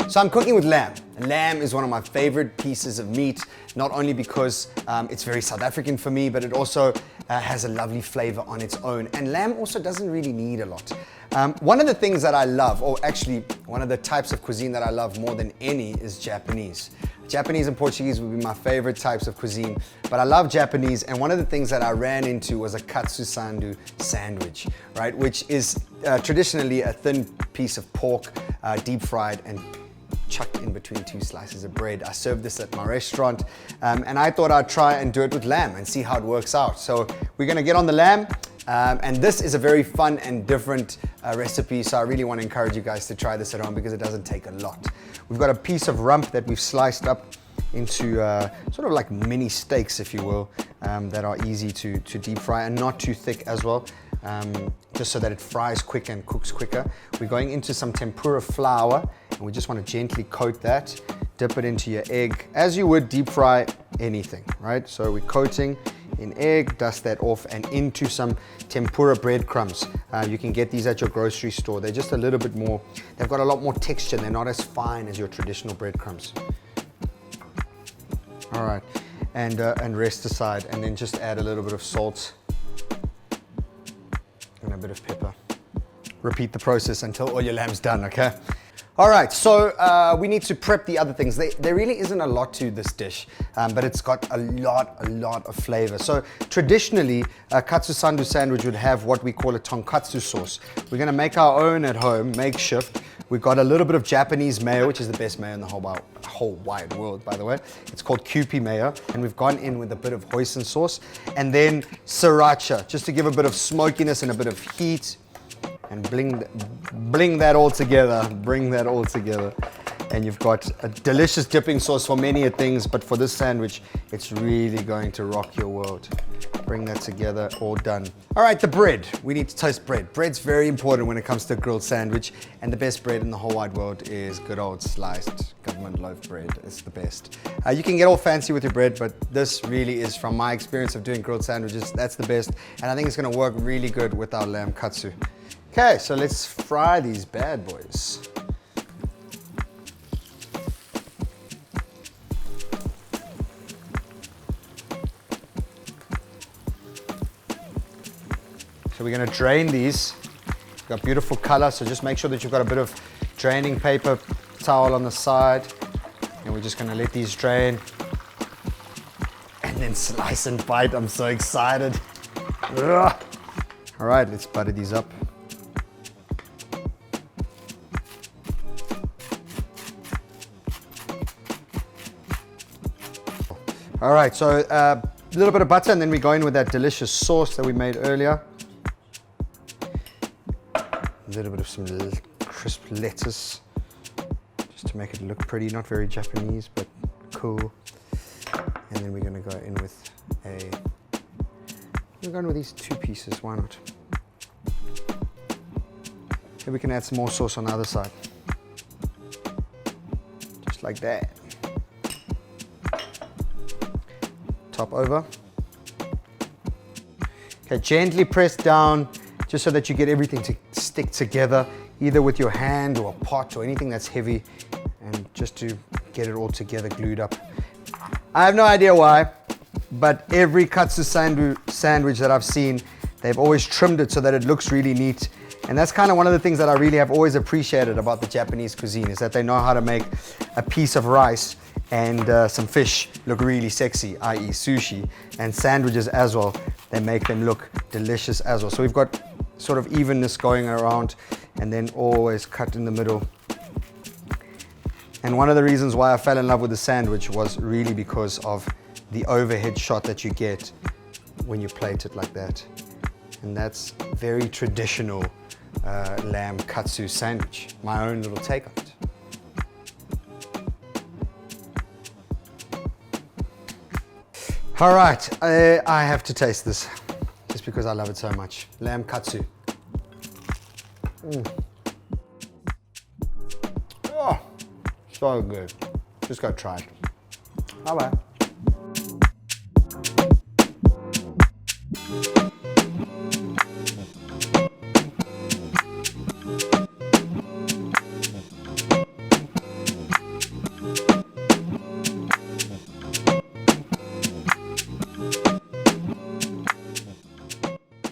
So I'm cooking with lamb. Lamb is one of my favorite pieces of meat, not only because it's very South African for me, but it also has a lovely flavor on its own. And lamb also doesn't really need a lot. One of the things that I love, or actually one of the types of cuisine that I love more than any, is Japanese. Japanese and Portuguese would be my favorite types of cuisine, but I love Japanese, and one of the things that I ran into was a Katsu Sando sandwich, right? Which is traditionally a thin piece of pork, deep fried and chucked in between two slices of bread. I served this at my restaurant, and I thought I'd try and do it with lamb and see how it works out. So we're gonna get on the lamb, and this is a very fun and different recipe, so I really want to encourage you guys to try this at home because it doesn't take a lot. We've got a piece of rump that we've sliced up into sort of like mini steaks, if you will, that are easy to deep fry and not too thick as well, just so that it fries quicker and cooks quicker. We're going into some tempura flour, and we just want to gently coat that, dip it into your egg, as you would deep fry anything, right? So we're coating in egg, dust that off, and into some tempura breadcrumbs. You can get these at your grocery store. They're just a little bit more, they've got a lot more texture. They're not as fine as your traditional breadcrumbs. All right, and rest aside, and then just add a little bit of salt and a bit of pepper. Repeat the process until all your lamb's done, okay? All right, so we need to prep the other things. There really isn't a lot to this dish, but it's got a lot of flavor. So traditionally, a Katsu Sando sandwich would have what we call a tonkatsu sauce. We're gonna make our own at home, makeshift. We've got a little bit of Japanese mayo, which is the best mayo in the whole wide world, by the way. It's called Kewpie mayo, and we've gone in with a bit of hoisin sauce, and then sriracha, just to give a bit of smokiness and a bit of heat. And bring that all together, bring that all together. And you've got a delicious dipping sauce for many things, but for this sandwich, it's really going to rock your world. Bring that together, all done. All right, the bread. We need to toast bread. Bread's very important when it comes to a grilled sandwich, and the best bread in the whole wide world is good old sliced government loaf bread. It's the best. You can get all fancy with your bread, but this really is, from my experience of doing grilled sandwiches, that's the best, and I think it's gonna work really good with our lamb katsu. Okay, so let's fry these bad boys. So we're gonna drain these. We've got beautiful color, so just make sure that you've got a bit of draining paper towel on the side. And we're just gonna let these drain. And then slice and bite, I'm so excited. Ugh. All right, let's butter these up. All right, so a little bit of butter, and then we go in with that delicious sauce that we made earlier. A little bit of some crisp lettuce, just to make it look pretty, not very Japanese, but cool. And then we're gonna go in with we're going with these two pieces, why not? Then we can add some more sauce on the other side. Just like that. Top over. Okay, gently press down just so that you get everything to stick together, either with your hand or a pot or anything that's heavy, and just to get it all together, glued up. I have no idea why, but every Katsu Sando sandwich that I've seen, they've always trimmed it so that it looks really neat. And that's kind of one of the things that I really have always appreciated about the Japanese cuisine, is that they know how to make a piece of rice and some fish look really sexy, i.e. sushi, and sandwiches as well. They make them look delicious as well. So we've got sort of evenness going around, and then always cut in the middle. And one of the reasons why I fell in love with the sandwich was really because of the overhead shot that you get when you plate it like that. And that's very traditional lamb katsu sandwich, my own little take on it. All right, I have to taste this just because I love it so much. Lamb katsu. Oh, so good. Just go try it. Bye-bye.